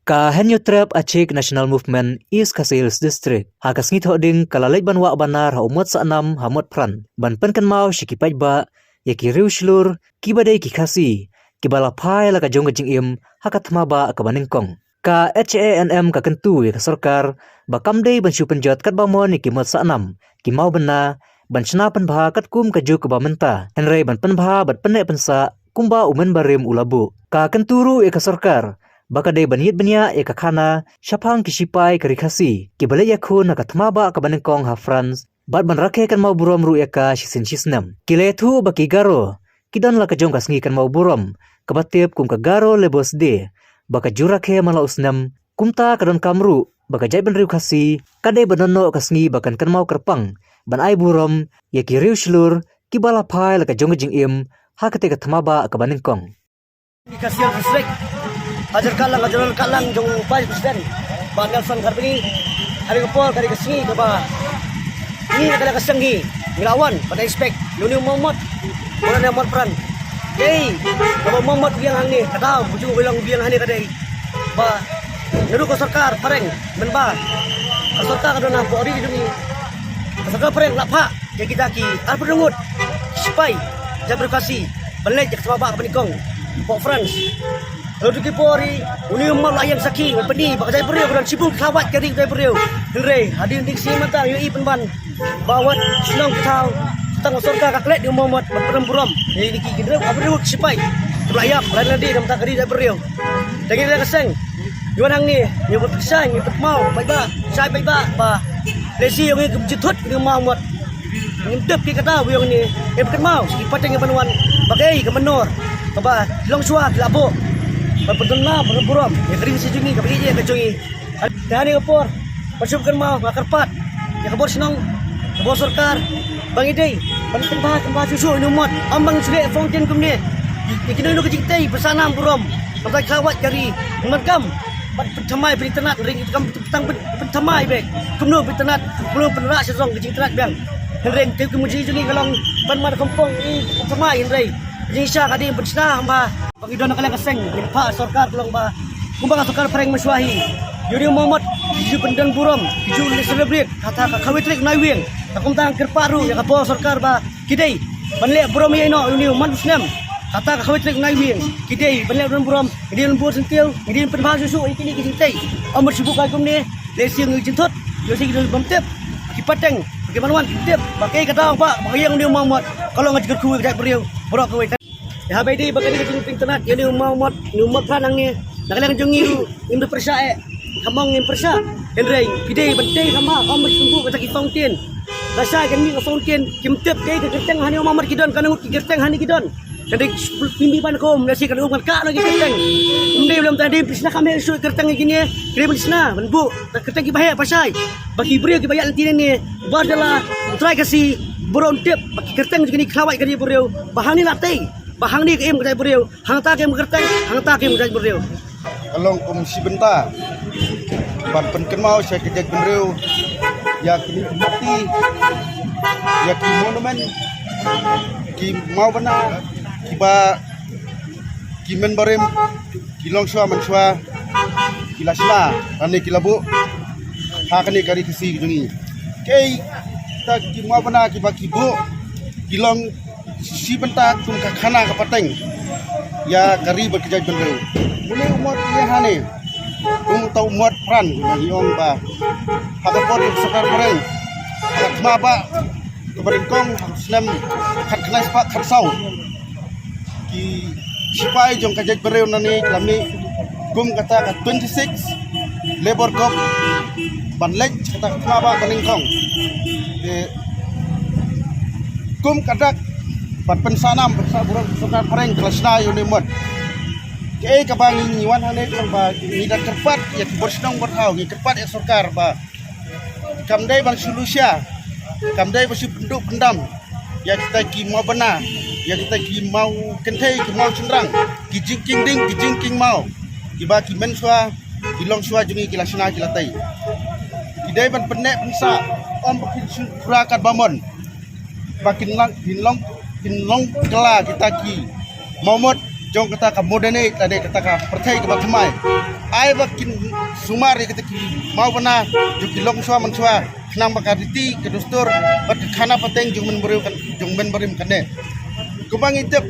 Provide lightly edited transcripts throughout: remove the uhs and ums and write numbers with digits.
Ka Henyutrap Acik National Movement East Kasils District. Hakas ngit hoding kalalait ban wa banar ha umot sa enam hamot pran. Ban penkan mau shikipaj ba yaki riu shlur kibadai kikasi kibalapai la ka jong jing im hakat maba ka baningkong. Ka HANM ka kentu ya ka sarkar ba kamdei ban shu penjat kat bamon ni kimot sa enam ki mau bena ban chna pen bha kat kum ka ju ka ba menta. Henrei ban pen bha bat pen pensa kumba umen barim ulabu. Ka kenturu ya ka sarkar baka day baniyat banya ya kakana syapang kisipai karikasi kibale yakun nakatmaba ka banengkong ha France bat ban rakhe kan mau burom ru ya ka sisin sisnam kilethu baki garo kidan la ka jong kasngi kan mau burom kabatip kum ka garo lebos de baka jurakhe mala usnam kumta kadon kamru baka jai ban riu khasi kade banano kasngi bakan kan mau kerpang ban ai burom ya ki riu shlur kibala phai la ka jong jing im ha kate ka thamaba ka banengkong Kasihan District ajar kalang jong Vice President Pak Nelson Karbini hari kepol dari kesini ke bah ini kala kesengi ngelawan pada expect Luni Muhammad orang yang peran jadi kalau Muhammad biang hani kata bujung bilang biang hani kadai bah neru ko sarkar pareng menba sarkar kadona bori duni sarkar pareng lapa ya kita ki ar pedungut sipai jabrikasi belej sama bak penikong Pok France lalu dikipori uni umam layan saki peni bak jai beriu dan sibuk kawat kari jai beriu henrei hadir dik si mata ui penban bawat senang tau tang sorka kaklet di Muhammad berperampuram jadi diki kira abru sipai terlayap lain lagi dalam tak kari jai beriu dengan dia keseng yuan hang ni nyebut kesang nyebut mau baik sai baik ba lesi yang kejutut di Muhammad ngintip ki kata yang ni bukan mau sipateng banuan bagai ke menor kaba long suah labo berpetuna berburam ya kering si jungi kabeli je kecungi dani kapor pasupkan mau ngakarpat ya kapor senang kapor sarkar bang idei penting bahas susu ini umat ambang sudah fountain kumni ikini lu kecik bersana buram sampai kawat dari mergam pertamai berinternet ring petang pertamai bek kumno berinternet belum penerak sesong kecik internet bang henreng ke kemuji jungi kalau ban mar kampung i pertamai henreng Indonesia kadi bersah hamba pangidon kala kaseng pak sarkar tolong ba kumbang sarkar pareng meswahi Yuri Muhammad ju pendang buram ju le celebrate kata ka kawitrik naiwing takum tang kerparu ya ka sarkar ba kidai banle buram ye no uni manusnem kata ka kawitrik naiwing kidai banle buram kidai lembur sentil kidai penbah susu ikini kitai amur sibuk akum ni lesi ngi cintot lesi kidai bamtep kipateng bagaimana tip pakai kata pak pakai yang uni Muhammad kalau ngajar kuwi jai beriu borok kuwi ya baidi bakal di internet ya ni Muhammad pranang ni nakalang jungi indu persa kamang in persa henrei kidai bentai kama amr sungguh kata ki fountain rasa kan ni fountain kimtep kai ke kerteng hani Muhammad kidon kan ngut kerteng hani kidon jadi pimbi ban kom nasi kan umat ka lagi kerteng umdai belum tadi pisna kami isu kerteng gini kire pisna benbu kerteng ki bahaya pasai bagi beriu ki bayar nanti ni badalah try kasi boron tip bagi kerteng gini kelawai kali beriu bahani latai bahang ni kem kejai beriu hang ta kem kerteng hang ta kem kejai beriu kalong komisi benta ban penken mau saya kejai beriu ya kini mati ya ki monumen ki mau benar kiba kimen barim kilong swa manswa kilasna ane kilabu hakani kari kisi jungi kei ta ki mau benar kiba kibu kilong si bentak tum khana ka pateng ya kari berkejaj bener mulai umur dia hane tau umur pran yong ba hakapor sakar pareng maba keberingkong slam khat khnai spa khat sau ki sipai jong kejaj bereu nani kami kum kata 26 labor cop banlek kata maba beringkong kum kadak pat pensanam bersaburan sakar pareng kelasna unimot ke kabang niwan hane ba ni dak kerpat ya bersnong berhau ni kerpat ya sarkar ba kamdai bang solusia kamdai bersih penduk pendam ya kita ki mau benar ya kita ki mau kentai ki mau cendrang ki jingking ding ki jingking mau ki ba ki menswa ki longswa jungi ki lasna ki latai ki dai ban penek pensa om bakin surakat bamon bakin lang kinlong kela kita ki Muhammad jong kata ka moderne tadi kata ka percaya ke batamai ai bakin sumar kata ki mau bana jong ki long swa man swa nang bakariti ke dustur bat khana pateng jong men beriu kan jong men berim kane kubang itep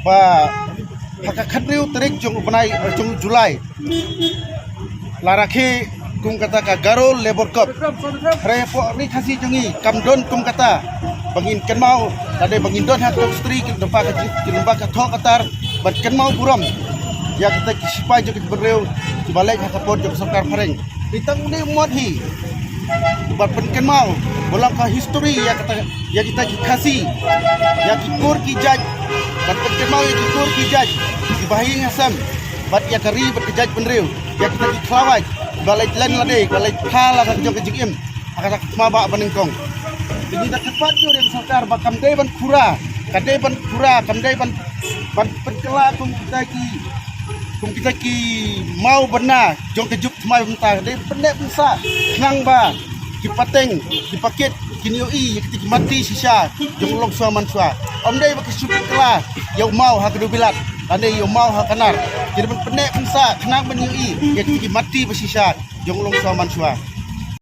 ba haka khadriu tarik jong banai jong Julai larakhe kum kata ka Garo Labor Cup repo ni khasi jongi kamdon kum kata bangin kenmau tadi bangin don hak stri ke lembaga thok katar bat kenmau buram ya kata kisipai jong bereu di balai hak pot jong sarkar pareng ditang ni modhi bat pen kenmau bolang ka history ya kata ya kita kasih ya kikur ki jaj bat pen kenmau ya kikur ki jaj di bahi ngasam bat ya kari bat jaj penreu ya kita diklawai balai jalan lade balai khala ka jong kejim akata maba banengkong ini dah cepat tu dari sarkar bakam dai ban pura kadai ban pura kamdai ban penkela kum kita ki mau benar jong kejuk mai bentar dai pendek pensa nang ba ki pateng ki paket ki nioi ki mati sisa jong long sua man sua om dai baki sup kela yau mau ha kedu bilat ane yau mau ha kanar jadi pendek pensa kenang ben nioi ki mati besisa jong long sua man sua